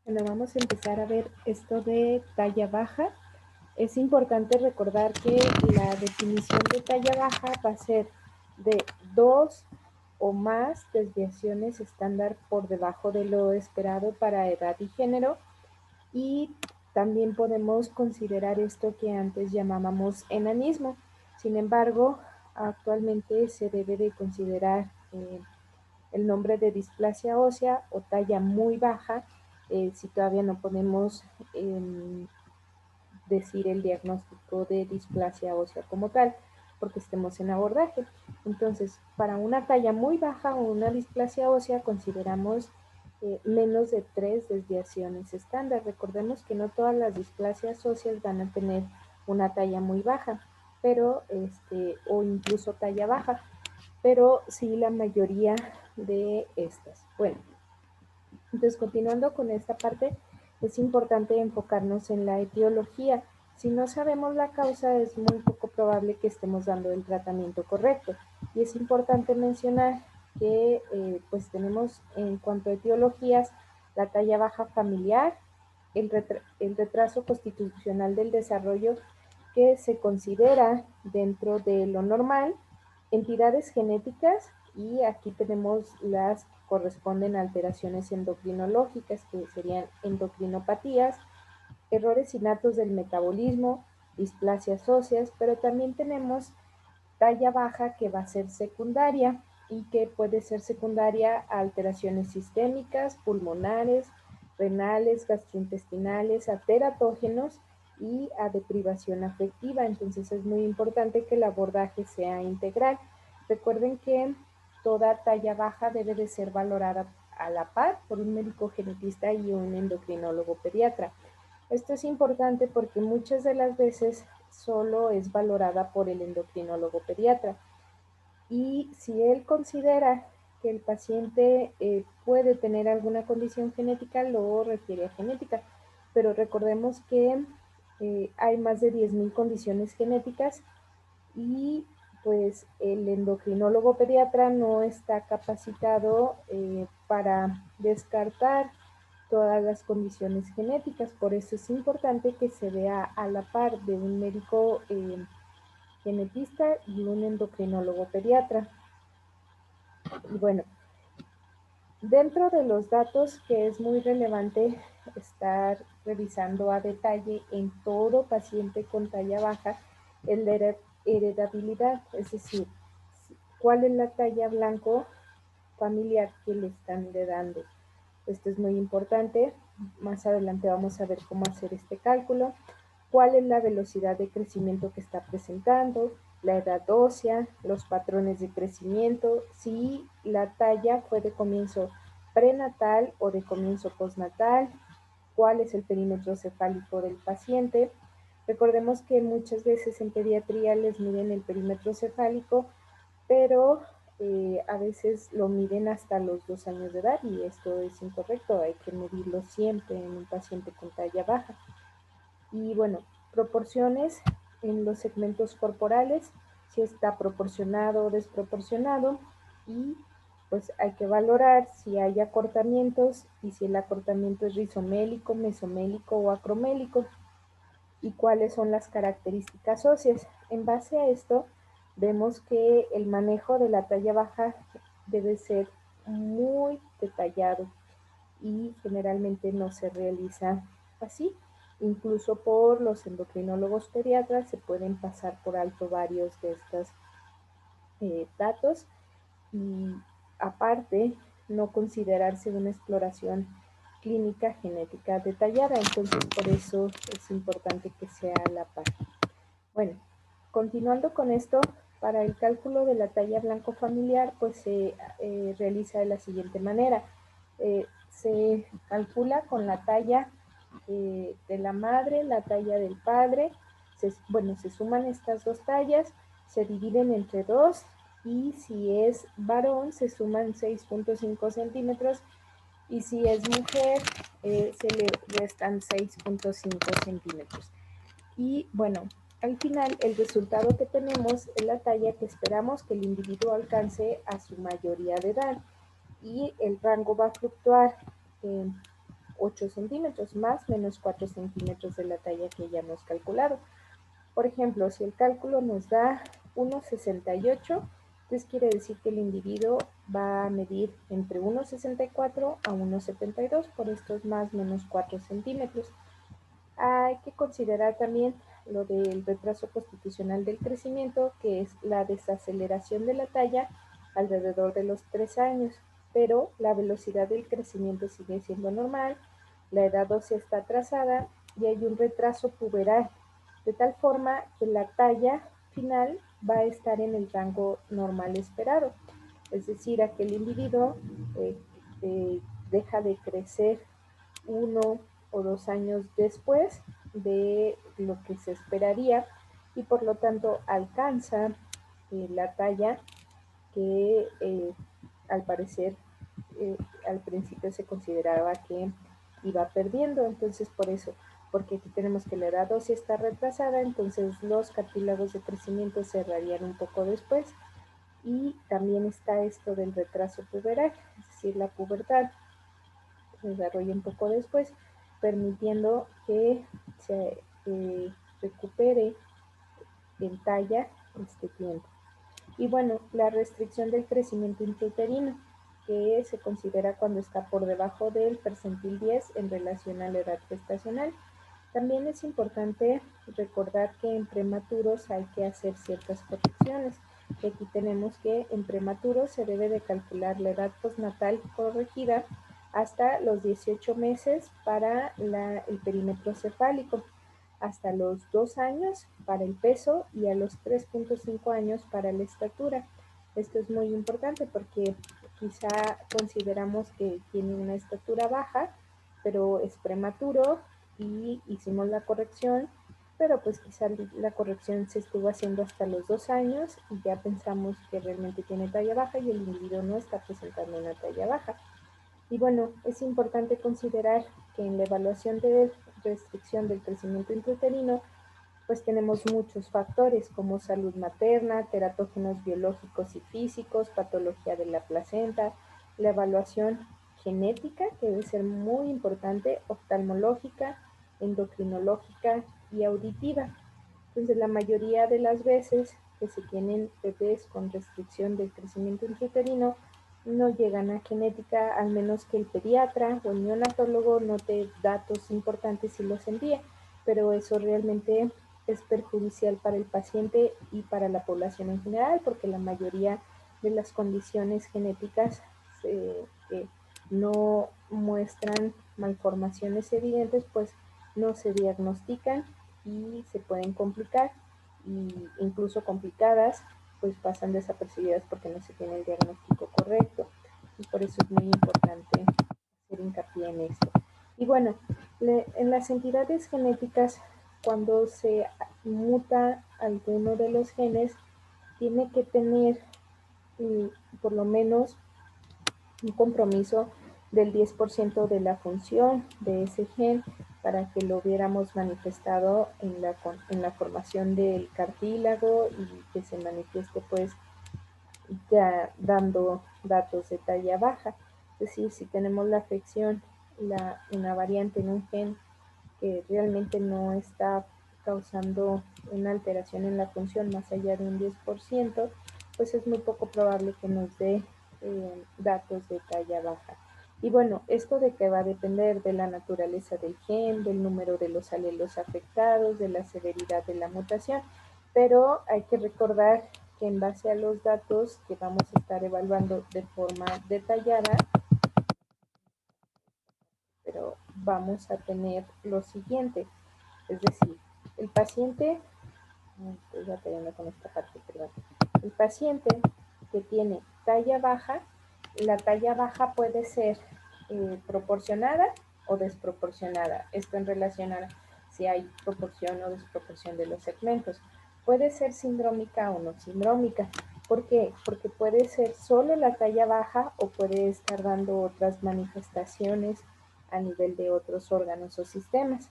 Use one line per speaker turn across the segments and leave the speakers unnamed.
Bueno, vamos a empezar a ver esto de talla baja. Es importante recordar que la definición de talla baja va a ser de 2 o más desviaciones estándar por debajo de lo esperado para edad y género. Y también podemos considerar esto que antes llamábamos enanismo. Sin embargo, actualmente se debe de considerar el nombre de displasia ósea o talla muy baja, si todavía no podemos decir el diagnóstico de displasia ósea como tal, porque estemos en abordaje. Entonces, para una talla muy baja o una displasia ósea consideramos menos de 3 desviaciones estándar. Recordemos que no todas las displasias óseas van a tener una talla muy baja, pero o incluso talla baja, pero sí la mayoría de estas. Bueno, entonces continuando con esta parte, es importante enfocarnos en la etiología. Si no sabemos la causa, es muy poco probable que estemos dando el tratamiento correcto. Y es importante mencionar que pues tenemos en cuanto a etiologías la talla baja familiar, el retraso constitucional del desarrollo que se considera dentro de lo normal, entidades genéticas, y aquí tenemos las que corresponden a alteraciones endocrinológicas, que serían endocrinopatías, errores innatos del metabolismo, displasias óseas, pero también tenemos talla baja que va a ser secundaria y que puede ser secundaria a alteraciones sistémicas, pulmonares, renales, gastrointestinales, a teratógenos y a deprivación afectiva. Entonces es muy importante que el abordaje sea integral. Recuerden que toda talla baja debe de ser valorada a la par por un médico genetista y un endocrinólogo pediatra. Esto es importante porque muchas de las veces solo es valorada por el endocrinólogo pediatra. Y si él considera que el paciente puede tener alguna condición genética, lo refiere a genética. Pero recordemos que hay más de 10,000 condiciones genéticas y pues el endocrinólogo pediatra no está capacitado para descartar todas las condiciones genéticas. Por eso es importante que se vea a la par de un médico genetista y un endocrinólogo pediatra. Y bueno, dentro de los datos que es muy relevante estar revisando a detalle en todo paciente con talla baja es la heredabilidad, es decir, cuál es la talla blanco familiar que le están heredando. Esto es muy importante. Más adelante vamos a ver cómo hacer este cálculo. ¿Cuál es la velocidad de crecimiento que está presentando? La edad ósea, los patrones de crecimiento, si la talla fue de comienzo prenatal o de comienzo postnatal, cuál es el perímetro cefálico del paciente. Recordemos que muchas veces en pediatría les miden el perímetro cefálico, pero a veces lo miden hasta los 2 años de edad y esto es incorrecto, hay que medirlo siempre en un paciente con talla baja. Y bueno, proporciones en los segmentos corporales, si está proporcionado o desproporcionado, y pues hay que valorar si hay acortamientos y si el acortamiento es rizomélico, mesomélico o acromélico y cuáles son las características óseas. En base a esto, vemos que el manejo de la talla baja debe ser muy detallado y generalmente no se realiza así. Incluso por los endocrinólogos pediatras se pueden pasar por alto varios de estos datos y aparte no considerarse una exploración clínica genética detallada. Entonces por eso es importante que sea a la par. Bueno, continuando con esto, para el cálculo de la talla blanco familiar, pues se realiza de la siguiente manera. Se calcula con la talla de la madre, la talla del padre. Se suman estas dos tallas, se dividen entre 2 y si es varón se suman 6,5 centímetros y si es mujer se le restan 6,5 centímetros. Y bueno, al final el resultado que tenemos es la talla que esperamos que el individuo alcance a su mayoría de edad y el rango va a fluctuar 8 centímetros, más menos 4 centímetros de la talla que ya hemos calculado. Por ejemplo, si el cálculo nos da 1,68, entonces quiere decir que el individuo va a medir entre 1,64 a 1,72 por estos más menos 4 centímetros. Hay que considerar también lo del retraso constitucional del crecimiento, que es la desaceleración de la talla alrededor de los 3 años, pero la velocidad del crecimiento sigue siendo normal, la edad ósea está atrasada y hay un retraso puberal, de tal forma que la talla final va a estar en el rango normal esperado. Es decir, aquel individuo eh, deja de crecer 1 o 2 años después de lo que se esperaría y por lo tanto alcanza la talla que al parecer al principio se consideraba que iba perdiendo. Entonces por eso, porque aquí tenemos que la edad ósea está retrasada, entonces los cartílagos de crecimiento cerrarían un poco después. Y también está esto del retraso puberal, es decir, la pubertad se desarrolla un poco después, permitiendo que se recupere en talla este tiempo. Y bueno, la restricción del crecimiento intrauterino, que se considera cuando está por debajo del percentil 10 en relación a la edad gestacional. También es importante recordar que en prematuros hay que hacer ciertas correcciones. Y aquí tenemos que en prematuros se debe de calcular la edad postnatal corregida hasta los 18 meses para el perímetro cefálico, hasta los 2 años para el peso y a los 3,5 años para la estatura. Esto es muy importante porque quizá consideramos que tiene una estatura baja, pero es prematuro y hicimos la corrección, pero pues quizá la corrección se estuvo haciendo hasta los 2 años y ya pensamos que realmente tiene talla baja y el individuo no está presentando una talla baja. Y bueno, es importante considerar que en la evaluación de restricción del crecimiento intrauterino, pues tenemos muchos factores como salud materna, teratógenos biológicos y físicos, patología de la placenta, la evaluación genética, que debe ser muy importante, oftalmológica, endocrinológica y auditiva. Entonces, la mayoría de las veces que se tienen bebés con restricción del crecimiento intrauterino no llegan a genética, al menos que el pediatra o el neonatólogo note datos importantes y los envíe, pero eso realmente es perjudicial para el paciente y para la población en general, porque la mayoría de las condiciones genéticas que no muestran malformaciones evidentes, pues no se diagnostican y se pueden complicar, y incluso complicadas, pues pasan desapercibidas porque no se tiene el diagnóstico correcto. Y por eso es muy importante hacer hincapié en esto. Y bueno, en las entidades genéticas, cuando se muta alguno de los genes, tiene que tener por lo menos un compromiso del 10% de la función de ese gen para que lo hubiéramos manifestado en la formación del cartílago y que se manifieste pues ya dando datos de talla baja. Es decir, si tenemos la afección, una variante en un gen que realmente no está causando una alteración en la función más allá de un 10%, pues es muy poco probable que nos dé datos de talla baja. Y bueno, esto de que va a depender de la naturaleza del gen, del número de los alelos afectados, de la severidad de la mutación, pero hay que recordar que en base a los datos que vamos a estar evaluando de forma detallada, pero vamos a tener lo siguiente, es decir, el paciente, estoy batallando con esta parte, perdón, el paciente que tiene talla baja, la talla baja puede ser proporcionada o desproporcionada, esto en relación a si hay proporción o desproporción de los segmentos. Puede ser sindrómica o no sindrómica. ¿Por qué? Porque puede ser solo la talla baja o puede estar dando otras manifestaciones a nivel de otros órganos o sistemas.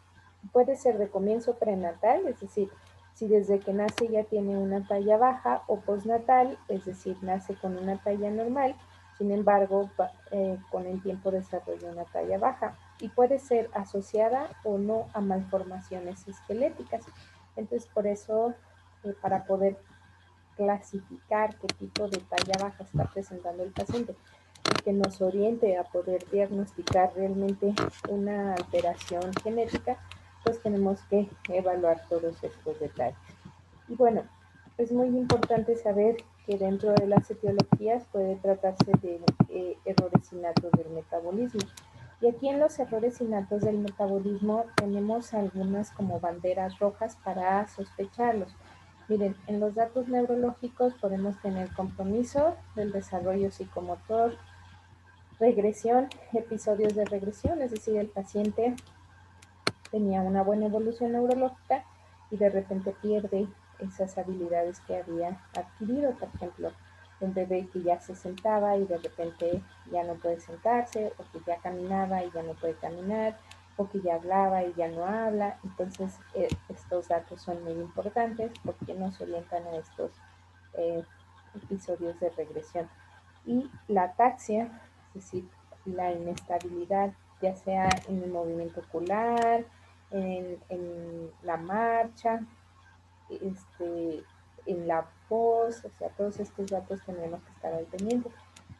Puede ser de comienzo prenatal, es decir, si desde que nace ya tiene una talla baja, o postnatal, es decir, nace con una talla normal, sin embargo, con el tiempo desarrolla una talla baja. y puede ser asociada o no a malformaciones esqueléticas. Entonces, por eso, para poder clasificar qué tipo de talla baja está presentando el paciente y que nos oriente a poder diagnosticar realmente una alteración genética, pues tenemos que evaluar todos estos detalles. Y bueno, es muy importante saber que dentro de las etiologías puede tratarse de errores innatos del metabolismo. Y aquí en los errores innatos del metabolismo tenemos algunas como banderas rojas para sospecharlos. Miren, en los datos neurológicos podemos tener compromiso del desarrollo psicomotor, regresión, episodios de regresión, es decir, el paciente tenía una buena evolución neurológica y de repente pierde esas habilidades que había adquirido. Por ejemplo, un bebé que ya se sentaba y de repente ya no puede sentarse, o que ya caminaba y ya no puede caminar, o que ya hablaba y ya no habla. Entonces, estos datos son muy importantes porque nos orientan a estos eh, episodios de regresión. Y la ataxia, es decir, la inestabilidad, ya sea en el movimiento ocular, en la marcha, en la voz, o sea, todos estos datos tenemos que estar al pendiente.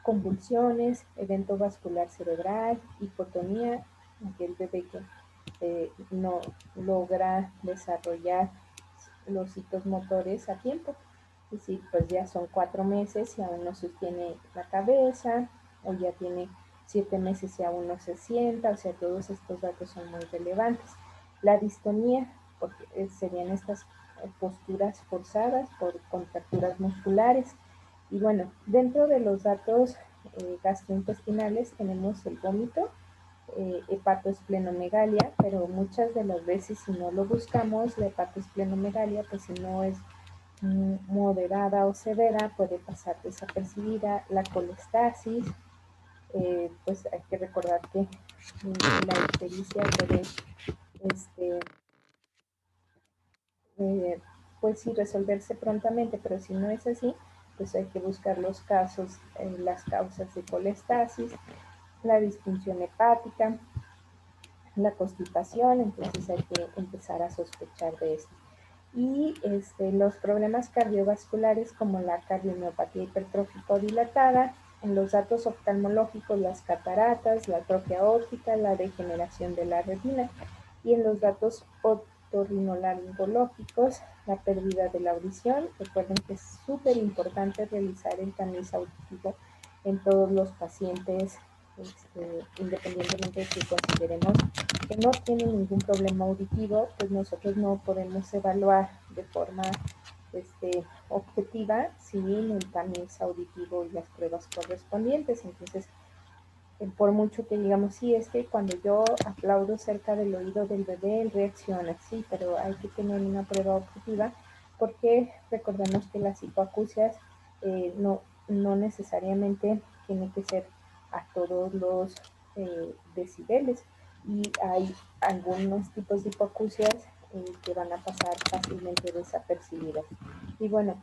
Convulsiones, evento vascular cerebral, hipotonía, aquel bebé que no logra desarrollar los hitos motores a tiempo. Es decir, pues ya son 4 meses y aún no sostiene la cabeza, o ya tiene 7 meses y aún no se sienta, o sea, todos estos datos son muy relevantes. La distonía, porque serían estas posturas forzadas por contracturas musculares. Y bueno, dentro de los datos gastrointestinales tenemos el vómito, hepatoesplenomegalia, pero muchas de las veces si no lo buscamos, la hepatoesplenomegalia, pues si no es moderada o severa, puede pasar desapercibida. La colestasis, pues hay que recordar que la ictericia puede este, eh, pues sí resolverse prontamente, pero si no es así, pues hay que buscar los casos, las causas de colestasis, la disfunción hepática, la constipación, entonces hay que empezar a sospechar de esto. Y los problemas cardiovasculares como la cardiomiopatía hipertrófica dilatada, en los datos oftalmológicos las cataratas, la atrofia óptica, la degeneración de la retina, y en los datos otorrinolaringológicos la pérdida de la audición. Recuerden que es súper importante realizar el tamiz auditivo en todos los pacientes, independientemente de que consideremos que no tienen ningún problema auditivo, pues nosotros no podemos evaluar de forma objetiva sin el tamiz auditivo y las pruebas correspondientes. Entonces, por mucho que digamos, sí, es que cuando yo aplaudo cerca del oído del bebé, él reacciona, sí, pero hay que tener una prueba objetiva porque recordemos que las hipoacusias no necesariamente tiene que ser a todos los decibeles, y hay algunos tipos de hipoacusias que van a pasar fácilmente desapercibidas. Y bueno,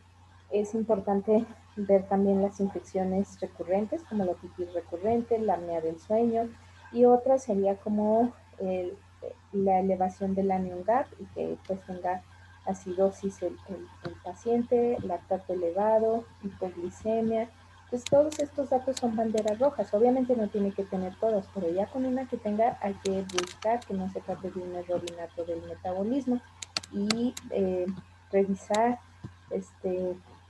es importante ver también las infecciones recurrentes, como la otitis recurrente, la apnea del sueño, y otra sería como la elevación del anion gap y que pues tenga acidosis el paciente, lactato elevado, hipoglicemia. Pues todos estos datos son banderas rojas. Obviamente no tiene que tener todas, pero ya con una que tenga hay que buscar que no se trate de un error innato del metabolismo y revisar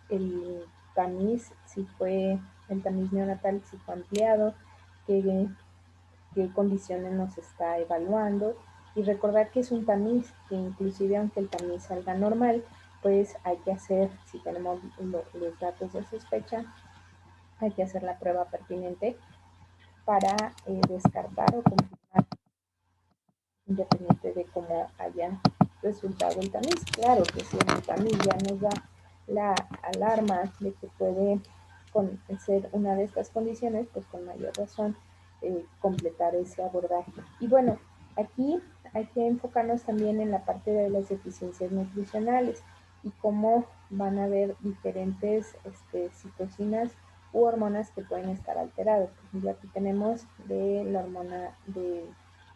el tamiz, si fue el tamiz neonatal, si fue ampliado, qué condiciones nos está evaluando, y recordar que es un tamiz, que inclusive aunque el tamiz salga normal, pues hay que hacer, si tenemos los datos de sospecha, hay que hacer la prueba pertinente para descartar o confirmar, independiente de cómo haya resultado el tamiz. Claro que si el tamiz ya nos da la alarma de que puede ser una de estas condiciones, pues con mayor razón completar ese abordaje. Y bueno, aquí hay que enfocarnos también en la parte de las deficiencias nutricionales y cómo van a haber diferentes citocinas u hormonas que pueden estar alteradas. Por ejemplo, aquí tenemos de la hormona de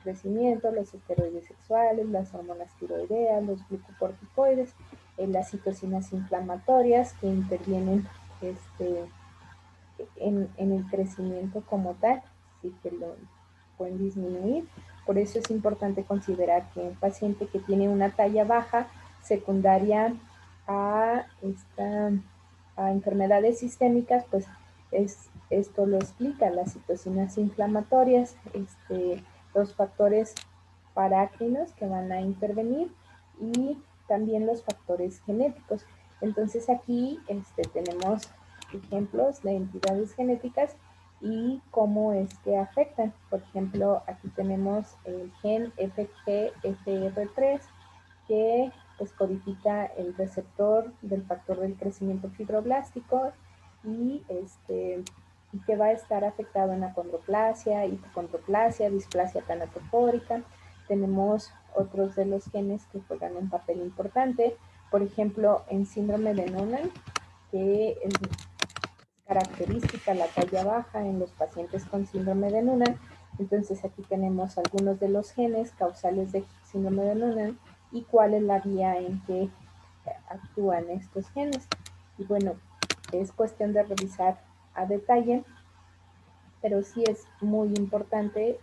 crecimiento, los esteroides sexuales, las hormonas tiroideas, los glucocorticoides, las citocinas inflamatorias que intervienen en el crecimiento como tal, sí que lo pueden disminuir. Por eso es importante considerar que un paciente que tiene una talla baja secundaria a, a enfermedades sistémicas, pues esto lo explica, las citocinas inflamatorias, los factores parácrinos que van a intervenir y también los factores genéticos. Entonces aquí tenemos ejemplos de entidades genéticas y cómo es que afectan. Por ejemplo, aquí tenemos el gen FGFR3 que pues codifica el receptor del factor del crecimiento fibroblástico y que va a estar afectado en acondroplasia, hipocondroplasia, displasia tanatofórica. Tenemos otros de los genes que juegan un papel importante, por ejemplo, en síndrome de Noonan, que es característica la talla baja en los pacientes con síndrome de Noonan. Entonces aquí tenemos algunos de los genes causales de síndrome de Noonan y cuál es la vía en que actúan estos genes. Y bueno, es cuestión de revisar a detalle, pero sí es muy importante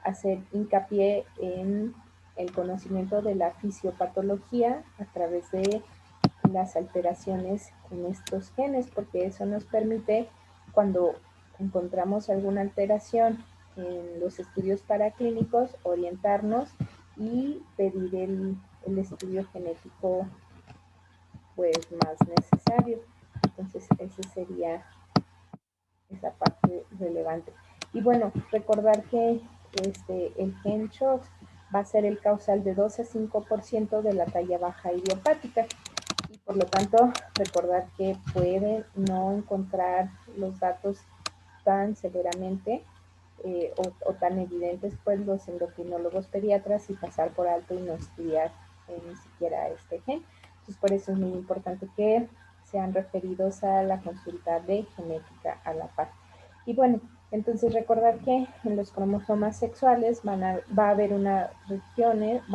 hacer hincapié en el conocimiento de la fisiopatología a través de las alteraciones en estos genes, porque eso nos permite, cuando encontramos alguna alteración en los estudios paraclínicos, orientarnos y pedir el estudio genético pues más necesario. Entonces, esa sería esa parte relevante. Y bueno, recordar que el gen CHOX va a ser el causal de 2 a 5% de la talla baja idiopática. Y por lo tanto, recordar que pueden no encontrar los datos tan severamente o tan evidentes, pues los endocrinólogos pediatras y pasar por alto y no estudiar ni siquiera este gen. Entonces, por eso es muy importante que sean referidos a la consulta de genética a la par. Y bueno, entonces recordar que en los cromosomas sexuales va a haber va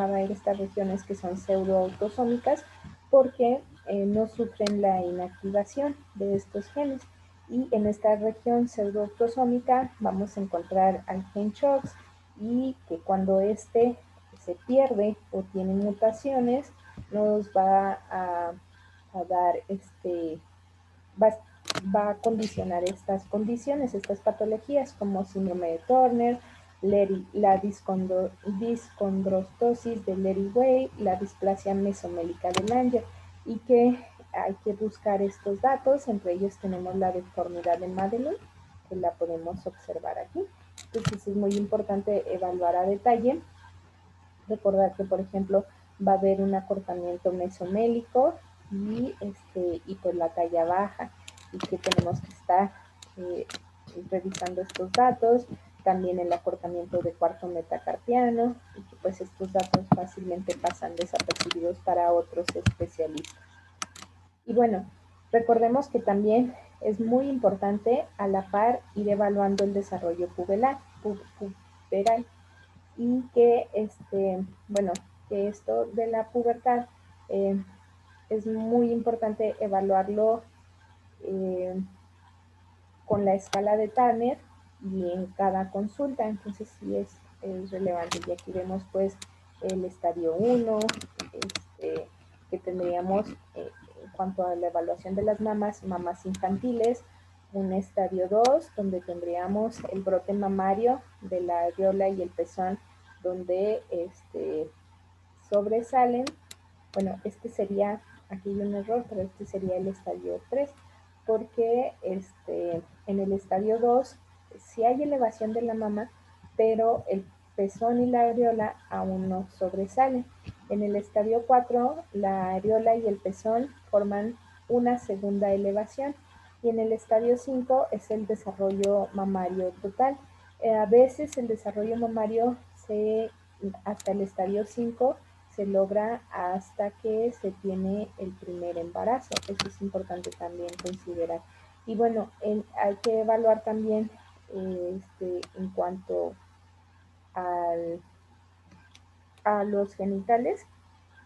a haber estas regiones que son pseudoautosómicas porque no sufren la inactivación de estos genes. Y en esta región pseudoautosómica vamos a encontrar al gen CHOX y que cuando se pierde o tiene mutaciones nos va a dar va, va a condicionar estas condiciones, estas patologías como síndrome de Turner, la discondrostosis de Leri-Way, la displasia mesomélica de Langer, y que hay que buscar estos datos. Entre ellos tenemos la deformidad de Madelung, que la podemos observar aquí. Entonces es muy importante evaluar a detalle. Recordar que, por ejemplo, va a haber un acortamiento mesomélico y pues la talla baja, y que tenemos que estar revisando estos datos, también el acortamiento de cuarto metacarpiano, y que pues estos datos fácilmente pasan desapercibidos para otros especialistas. Y bueno, recordemos que también es muy importante a la par ir evaluando el desarrollo puberal y que bueno, que esto de la pubertad es muy importante evaluarlo eh, con la escala de Turner y en cada consulta. Entonces sí es relevante. Y aquí vemos pues el estadio 1, que tendríamos en cuanto a la evaluación de las mamas infantiles, un estadio 2, donde tendríamos el brote mamario de la areola y el pezón, donde sobresalen. Bueno, aquí hay un error, pero este sería el estadio 3, porque en el estadio 2 sí hay elevación de la mama, pero el pezón y la areola aún no sobresalen. En el estadio 4, la areola y el pezón forman una segunda elevación, y en el estadio 5 es el desarrollo mamario total. A veces el desarrollo mamario hasta el estadio 5 se logra hasta que se tiene el primer embarazo. Eso es importante también considerar. Y bueno, hay que evaluar también en cuanto a los genitales.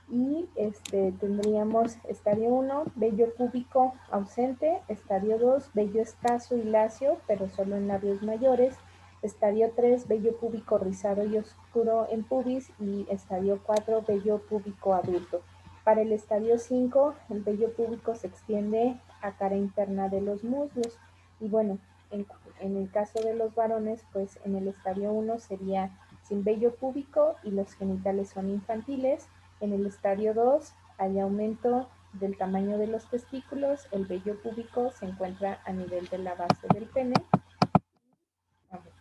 Y tendríamos estadio 1, vello púbico ausente, estadio 2, vello escaso y lacio, pero solo en labios mayores, estadio 3, vello púbico rizado y oscuro en pubis, y estadio 4, vello púbico adulto. Para el estadio 5, el vello púbico se extiende a cara interna de los muslos. Y bueno, en el caso de los varones, pues en el estadio 1 sería sin vello púbico y los genitales son infantiles. En el estadio 2 hay aumento del tamaño de los testículos, el vello púbico se encuentra a nivel de la base del pene. A ver,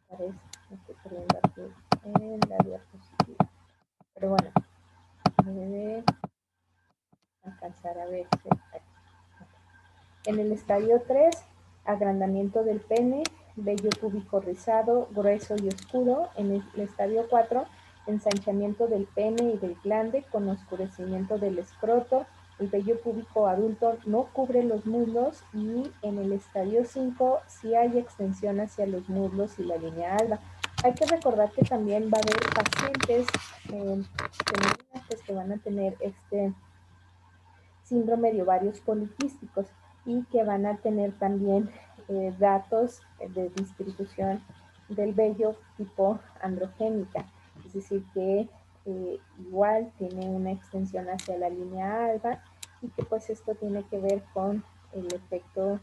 parece, me estoy perdiendo aquí en la diapositiva. Pero bueno, debe alcanzar a ver. En el estadio 3, agrandamiento del pene, vello púbico rizado, grueso y oscuro. En el estadio 4, ensanchamiento del pene y del glande con oscurecimiento del escroto. El vello púbico adulto no cubre los muslos, y en el estadio 5 sí hay extensión hacia los muslos y la línea alba. Hay que recordar que también va a haber pacientes femeninas que van a tener síndrome de ovarios poliquísticos y que van a tener también datos de distribución del vello tipo androgénica, es decir, que igual tiene una extensión hacia la línea alba, y que pues esto tiene que ver con el efecto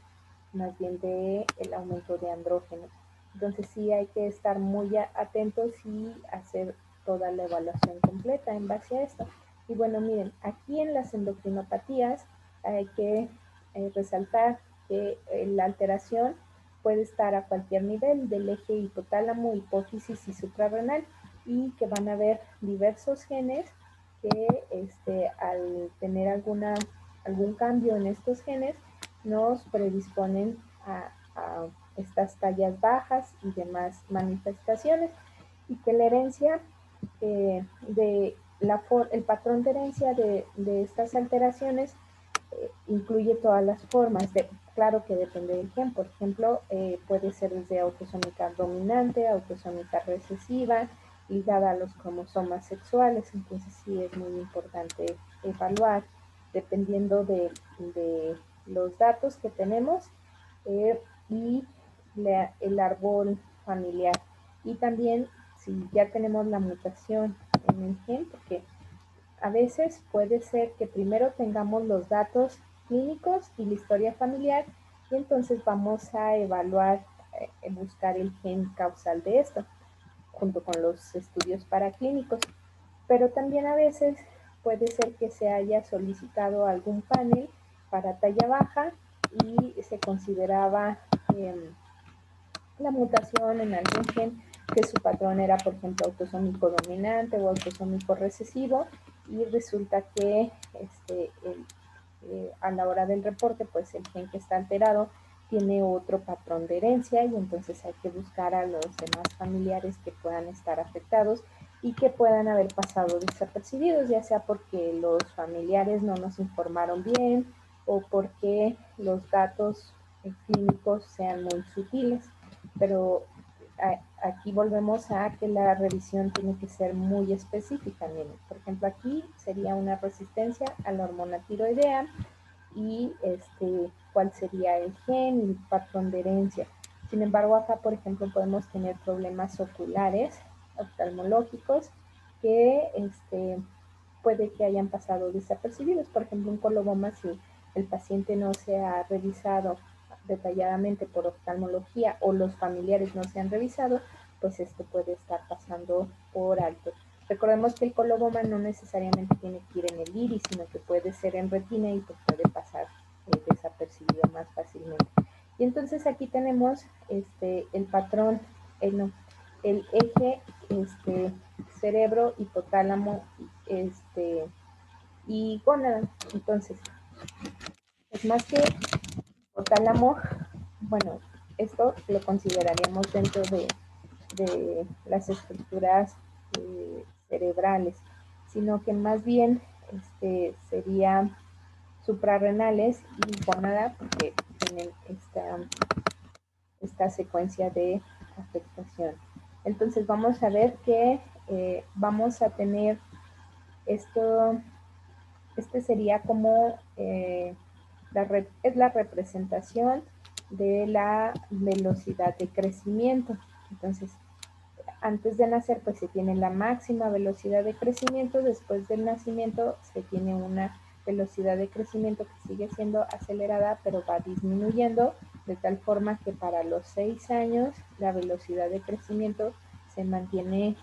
más bien de el aumento de andrógenos. Entonces sí hay que estar muy atentos y hacer toda la evaluación completa en base a esto. Y bueno, miren, aquí en las endocrinopatías hay que resaltar que la alteración puede estar a cualquier nivel del eje hipotálamo, hipófisis y suprarrenal, y que van a haber diversos genes que al tener algún cambio en estos genes nos predisponen a estas tallas bajas y demás manifestaciones, y que la herencia el patrón de herencia de estas alteraciones incluye todas las formas. Claro que depende del gen. Por ejemplo, puede ser desde autosómica dominante, autosómica recesiva, ligada a los cromosomas sexuales. Entonces sí es muy importante evaluar dependiendo de los datos que tenemos y el árbol familiar. Y también si ya tenemos la mutación en el gen, porque a veces puede ser que primero tengamos los datos clínicos y la historia familiar, y entonces vamos a evaluar, buscar el gen causal de esto, junto con los estudios paraclínicos. Pero también a veces puede ser que se haya solicitado algún panel para talla baja y se consideraba la mutación en algún gen que su patrón era, por ejemplo, autosómico dominante o autosómico recesivo, y resulta que a la hora del reporte, pues el gen que está alterado tiene otro patrón de herencia, y entonces hay que buscar a los demás familiares que puedan estar afectados y que puedan haber pasado desapercibidos, ya sea porque los familiares no nos informaron bien o porque los datos clínicos sean muy sutiles. Pero aquí volvemos a que la revisión tiene que ser muy específica. Miren, por ejemplo, aquí sería una resistencia a la hormona tiroidea y cuál sería el gen y el patrón de herencia. Sin embargo, acá, por ejemplo, podemos tener problemas oculares, oftalmológicos, que puede que hayan pasado desapercibidos. Por ejemplo, un coloboma, si el paciente no se ha revisado detalladamente por oftalmología o los familiares no se han revisado, pues esto puede estar pasando por alto. Recordemos que el coloboma no necesariamente tiene que ir en el iris, sino que puede ser en retina y pues puede pasar desapercibido más fácilmente. Y entonces aquí tenemos el patrón, no, el eje cerebro, hipotálamo y gónada. Entonces, es más que hipotálamo, bueno, esto lo consideraríamos dentro de las estructuras cerebrales, sino que más bien sería suprarrenales y gónada, porque tienen esta secuencia de afectación. Entonces vamos a ver que vamos a tener esto, este sería como es la representación de la velocidad de crecimiento. Entonces, antes de nacer, pues se tiene la máxima velocidad de crecimiento, después del nacimiento se tiene una velocidad de crecimiento que sigue siendo acelerada, pero va disminuyendo, de tal forma que para los 6 años la velocidad de crecimiento se mantiene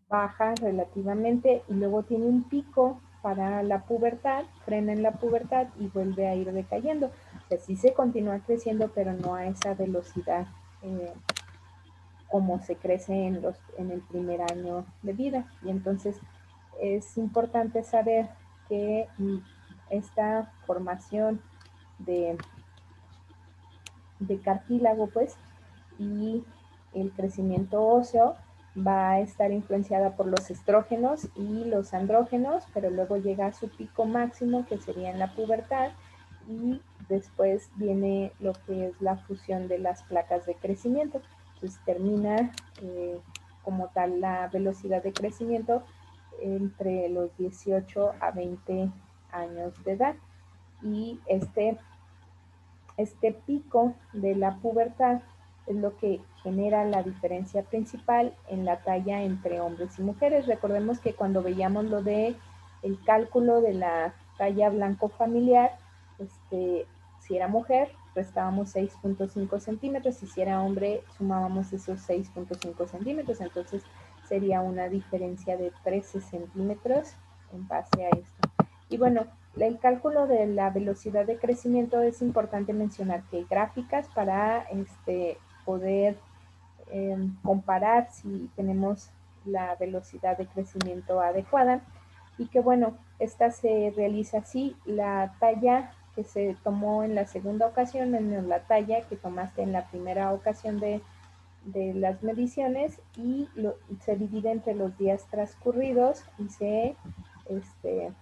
baja relativamente y luego tiene un pico para la pubertad, frena en la pubertad y vuelve a ir decayendo. O sea, sí se continúa creciendo, pero no a esa velocidad como se crece en el primer año de vida. Y entonces es importante saber que esta formación de, de cartílago, pues, y el crecimiento óseo va a estar influenciada por los estrógenos y los andrógenos, pero luego llega a su pico máximo, que sería en la pubertad, y después viene lo que es la fusión de las placas de crecimiento. Entonces termina como tal la velocidad de crecimiento entre los 18 a 20 años de edad. Y este pico de la pubertad es lo que genera la diferencia principal en la talla entre hombres y mujeres. Recordemos que cuando veíamos lo de el cálculo de la talla blanco familiar, si era mujer, restábamos 6.5 centímetros, y si era hombre, sumábamos esos 6.5 centímetros, entonces sería una diferencia de 13 centímetros en base a esto. Y bueno, el cálculo de la velocidad de crecimiento es importante mencionar que hay gráficas para poder comparar si tenemos la velocidad de crecimiento adecuada, y que bueno, esta se realiza así: la talla que se tomó en la segunda ocasión menos la talla que tomaste en la primera ocasión de las mediciones, y se divide entre los días transcurridos y se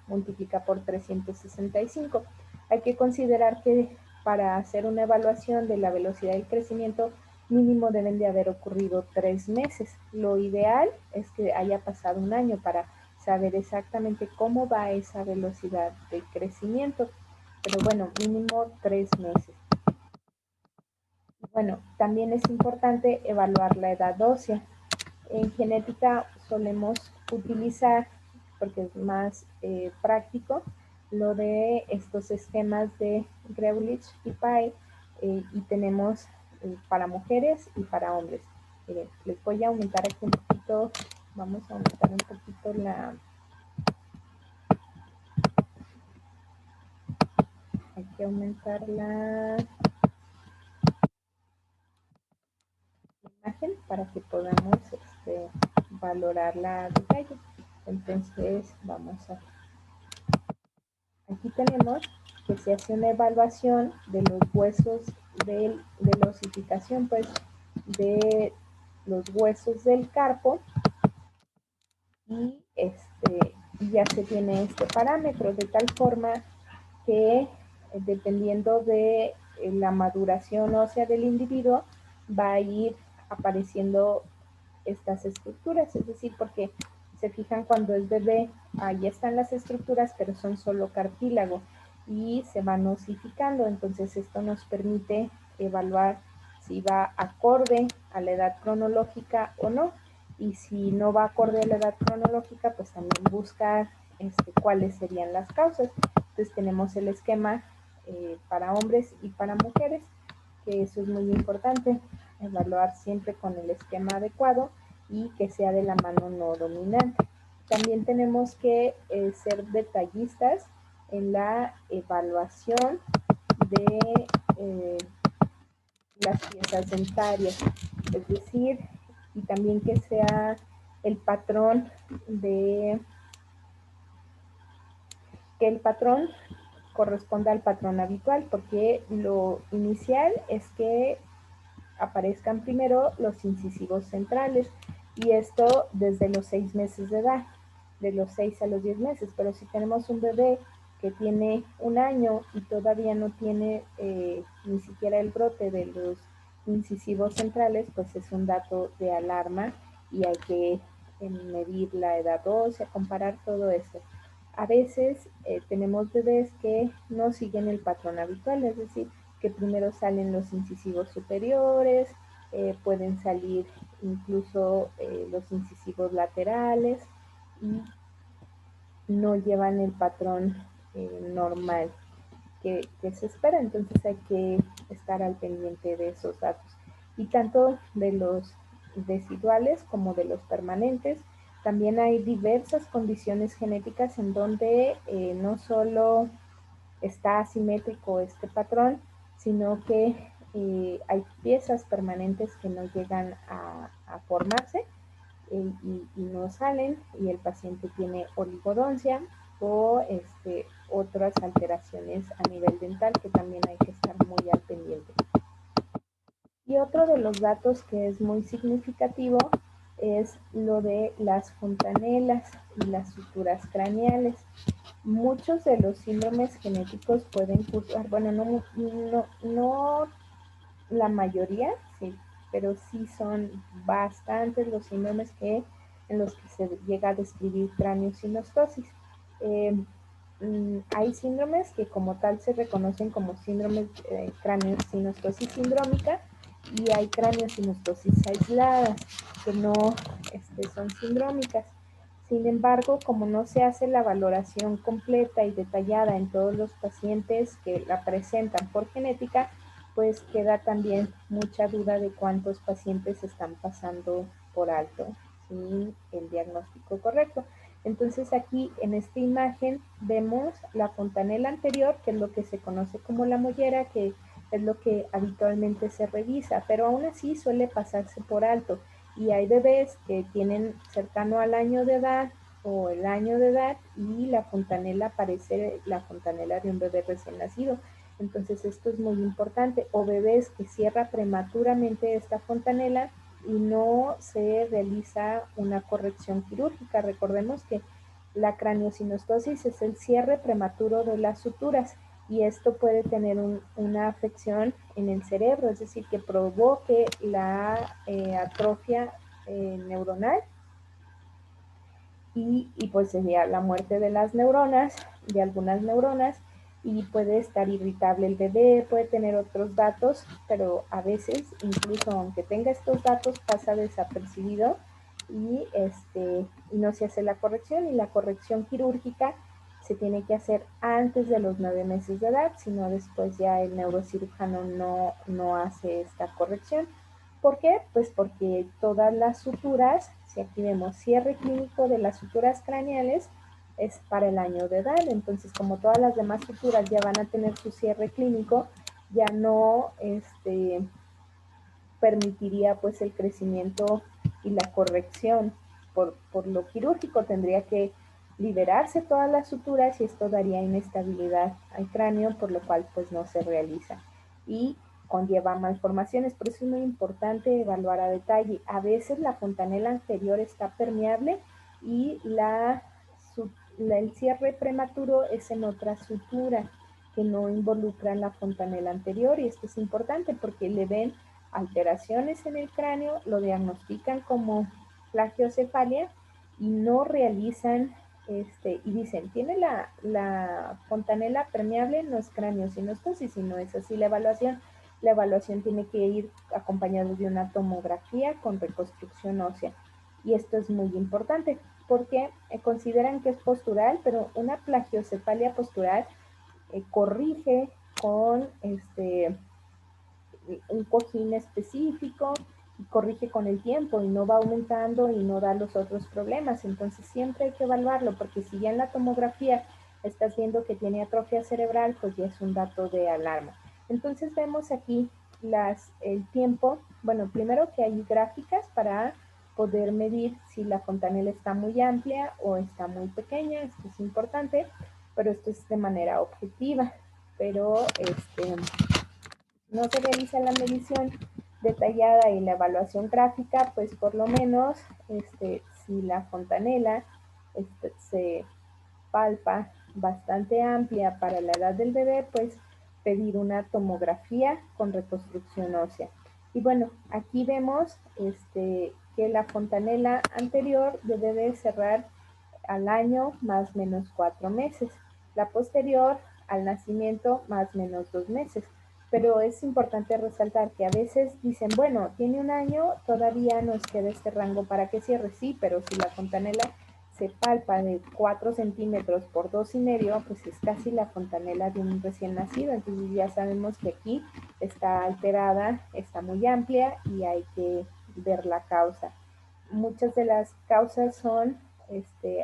multiplica por 365. Hay que considerar que para hacer una evaluación de la velocidad del crecimiento mínimo deben de haber ocurrido 3 meses. Lo ideal es que haya pasado un año para saber exactamente cómo va esa velocidad de crecimiento. Pero bueno, mínimo 3 meses. Bueno, también es importante evaluar la edad ósea. En genética solemos utilizar, porque es más práctico, lo de estos esquemas de Greulich y Pye, y tenemos para mujeres y para hombres. Miren, les voy a aumentar aquí un poquito, vamos a aumentar un poquito hay que aumentar la imagen para que podamos valorarla a detalle. Entonces vamos a, aquí tenemos que se hace una evaluación de los huesos de la osificación, pues, de los huesos del carpo, y ya se tiene este parámetro, de tal forma que dependiendo de la maduración ósea del individuo va a ir apareciendo estas estructuras, es decir, porque se fijan cuando es bebé, ahí están las estructuras, pero son solo cartílago y se van osificando. Entonces esto nos permite evaluar si va acorde a la edad cronológica o no, y si no va acorde a la edad cronológica, pues también buscar cuáles serían las causas. Entonces tenemos el esquema para hombres y para mujeres, que eso es muy importante, evaluar siempre con el esquema adecuado y que sea de la mano no dominante. También tenemos que ser detallistas en la evaluación de las piezas dentarias, es decir, y también que sea el patrón que el patrón corresponda al patrón habitual, porque lo inicial es que aparezcan primero los incisivos centrales, y esto desde los 6 meses de edad, de los 6 a los 10 meses. Pero si tenemos un bebé que tiene un año y todavía no tiene ni siquiera el brote de los incisivos centrales, pues es un dato de alarma y hay que medir la edad ósea, comparar todo esto. A veces tenemos bebés que no siguen el patrón habitual, es decir, que primero salen los incisivos superiores, pueden salir incluso los incisivos laterales y no llevan el patrón normal que se espera, entonces hay que estar al pendiente de esos datos. Y tanto de los residuales como de los permanentes, también hay diversas condiciones genéticas en donde no solo está asimétrico este patrón, sino que hay piezas permanentes que no llegan a formarse y no salen y el paciente tiene oligodoncia o otras alteraciones a nivel dental que también hay que estar muy al pendiente. Y otro de los datos que es muy significativo es lo de las fontanelas y las suturas craneales. Muchos de los síndromes genéticos pueden cursar, bueno, no la mayoría, sí, pero sí son bastantes los síndromes en los que se llega a describir craneosinostosis. Eh, hay síndromes que como tal se reconocen como síndromes craneosinostosis sindrómica y hay craneosinostosis aisladas que no son sindrómicas. Sin embargo, como no se hace la valoración completa y detallada en todos los pacientes que la presentan por genética, pues queda también mucha duda de cuántos pacientes están pasando por alto sin el diagnóstico correcto. Entonces aquí en esta imagen vemos la fontanela anterior, que es lo que se conoce como la mollera, que es lo que habitualmente se revisa, pero aún así suele pasarse por alto. Y hay bebés que tienen cercano al año de edad o el año de edad y la fontanela parece la fontanela de un bebé recién nacido. Entonces esto es muy importante. O bebés que cierra prematuramente esta fontanela y no se realiza una corrección quirúrgica. Recordemos que la craneosinostosis es el cierre prematuro de las suturas y esto puede tener una afección en el cerebro, es decir, que provoque la atrofia neuronal y pues sería la muerte de las neuronas, de algunas neuronas, y puede estar irritable el bebé, puede tener otros datos, pero a veces, incluso aunque tenga estos datos, pasa desapercibido y no se hace la corrección, y la corrección quirúrgica se tiene que hacer antes de los 9 meses de edad, sino después ya el neurocirujano no hace esta corrección. ¿Por qué? Pues porque todas las suturas, si aquí vemos cierre clínico de las suturas craneales, es para el año de edad. Entonces, como todas las demás suturas ya van a tener su cierre clínico, ya no permitiría pues el crecimiento y la corrección por lo quirúrgico. Tendría que liberarse todas las suturas y esto daría inestabilidad al cráneo, por lo cual pues no se realiza. Y conlleva malformaciones, por eso es muy importante evaluar a detalle. A veces la fontanela anterior está permeable y el cierre prematuro es en otra sutura que no involucra la fontanela anterior, y esto es importante porque le ven alteraciones en el cráneo, lo diagnostican como plagiocefalia y no realizan y dicen, tiene la fontanela permeable, no es craneosinostosis, sino es así la evaluación. La evaluación tiene que ir acompañada de una tomografía con reconstrucción ósea. Y esto es muy importante porque consideran que es postural, pero una plagiocefalia postural corrige con un cojín específico y corrige con el tiempo y no va aumentando y no da los otros problemas. Entonces siempre hay que evaluarlo porque si ya en la tomografía estás viendo que tiene atrofia cerebral, pues ya es un dato de alarma. Entonces vemos aquí el tiempo, bueno, primero que hay gráficas para poder medir si la fontanela está muy amplia o está muy pequeña, esto es importante, pero esto es de manera objetiva, pero no se realiza la medición detallada y la evaluación gráfica, pues por lo menos si la fontanela se palpa bastante amplia para la edad del bebé, pues pedir una tomografía con reconstrucción ósea. Y bueno, aquí vemos que la fontanela anterior debe de cerrar al año más o menos 4 meses, la posterior al nacimiento más o menos 2 meses. Pero es importante resaltar que a veces dicen, bueno, tiene un año, todavía nos queda este rango para que cierre, sí, pero si la fontanela se palpa de 4 centímetros por 2,5, pues es casi la fontanela de un recién nacido, entonces ya sabemos que aquí está alterada, está muy amplia y hay que ver la causa. Muchas de las causas son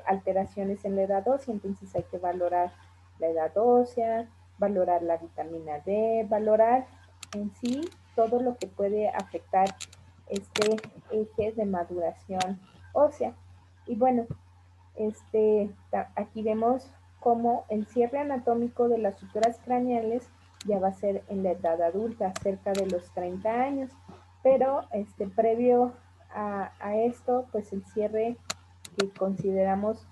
alteraciones en la edad ósea, entonces hay que valorar la edad ósea, valorar la vitamina D, valorar en sí todo lo que puede afectar este eje de maduración ósea. Y bueno, aquí vemos cómo el cierre anatómico de las suturas craneales ya va a ser en la edad adulta, cerca de los 30 años, pero previo a esto, pues el cierre que consideramos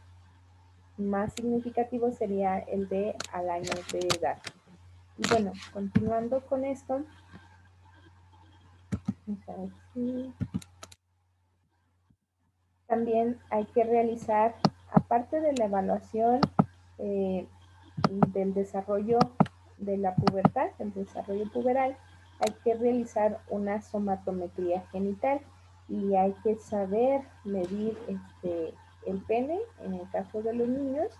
más significativo sería el de al año de edad. Y bueno, continuando con esto, vamos a ver si también hay que realizar, aparte de la evaluación eh, del desarrollo de la pubertad, el desarrollo puberal, hay que realizar una somatometría genital y hay que saber medir el pene en el caso de los niños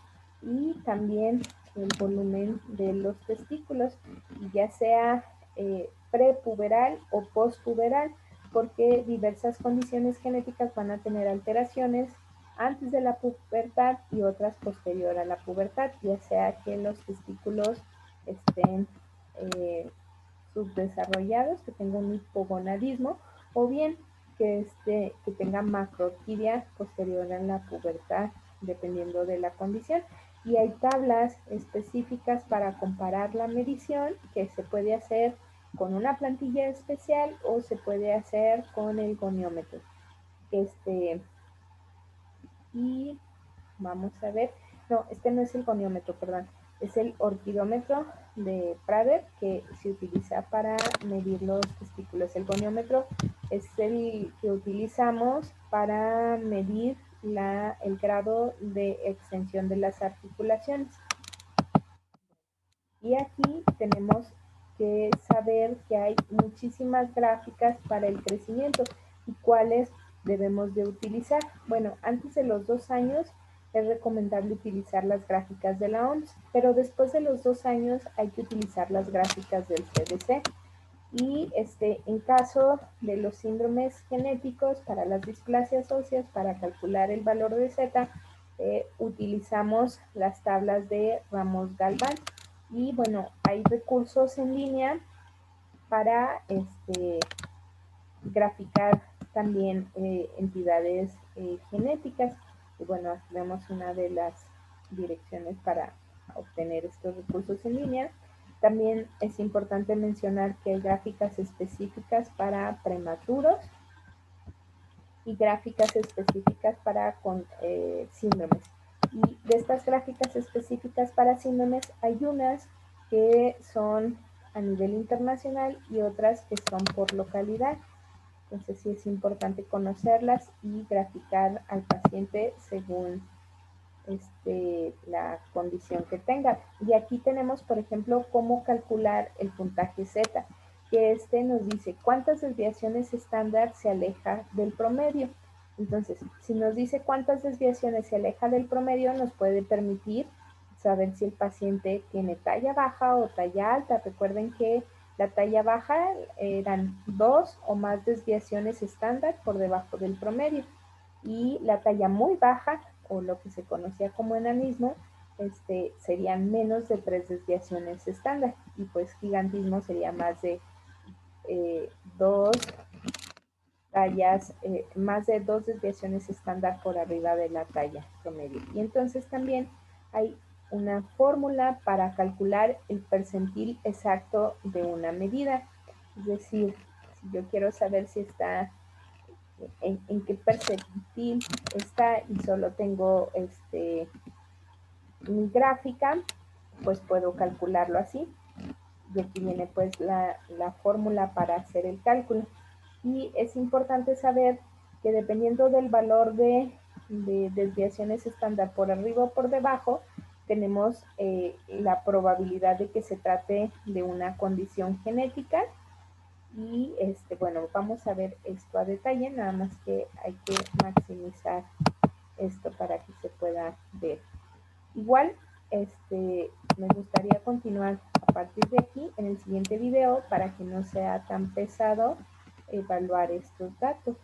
y también el volumen de los testículos, ya sea prepuberal o postpuberal, porque diversas condiciones genéticas van a tener alteraciones antes de la pubertad y otras posterior a la pubertad, ya sea que los testículos estén subdesarrollados, que tengan un hipogonadismo, o bien que tenga macroorquidia posterior a la pubertad, dependiendo de la condición. Y hay tablas específicas para comparar la medición que se puede hacer con una plantilla especial o se puede hacer con el goniómetro. Y vamos a ver, no, este no es el goniómetro, perdón, es el orquidómetro de Prader que se utiliza para medir los testículos. El goniómetro es el que utilizamos para medir el grado de extensión de las articulaciones. Y aquí tenemos que saber que hay muchísimas gráficas para el crecimiento y cuáles debemos de utilizar. Bueno, antes de los 2 años es recomendable utilizar las gráficas de la OMS, pero después de los 2 años hay que utilizar las gráficas del CDC. Y en caso de los síndromes genéticos para las displasias óseas, para calcular el valor de Z, utilizamos las tablas de Ramos-Galván. Y bueno, hay recursos en línea para graficar también entidades genéticas. Y bueno, aquí vemos una de las direcciones para obtener estos recursos en línea. También es importante mencionar que hay gráficas específicas para prematuros y gráficas específicas para síndromes. Y de estas gráficas específicas para síndromes hay unas que son a nivel internacional y otras que son por localidad. Entonces sí es importante conocerlas y graficar al paciente según la condición que tenga. Y aquí tenemos, por ejemplo, cómo calcular el puntaje Z, que nos dice cuántas desviaciones estándar se aleja del promedio. Entonces, si nos dice cuántas desviaciones se aleja del promedio, nos puede permitir saber si el paciente tiene talla baja o talla alta. Recuerden que la talla baja eran 2 o más desviaciones estándar por debajo del promedio y la talla muy baja o lo que se conocía como enanismo serían menos de 3 desviaciones estándar y pues gigantismo sería más de 2 tallas, más de 2 desviaciones estándar por arriba de la talla promedio. Y entonces también hay una fórmula para calcular el percentil exacto de una medida. Es decir, si yo quiero saber si está en qué percentil está y solo tengo mi gráfica, pues puedo calcularlo así. Y aquí viene pues la fórmula para hacer el cálculo. Y es importante saber que dependiendo del valor de desviaciones estándar por arriba o por debajo, tenemos la probabilidad de que se trate de una condición genética. Y bueno, vamos a ver esto a detalle, nada más que hay que maximizar esto para que se pueda ver. Igual, me gustaría continuar a partir de aquí en el siguiente video para que no sea tan pesado evaluar estos datos.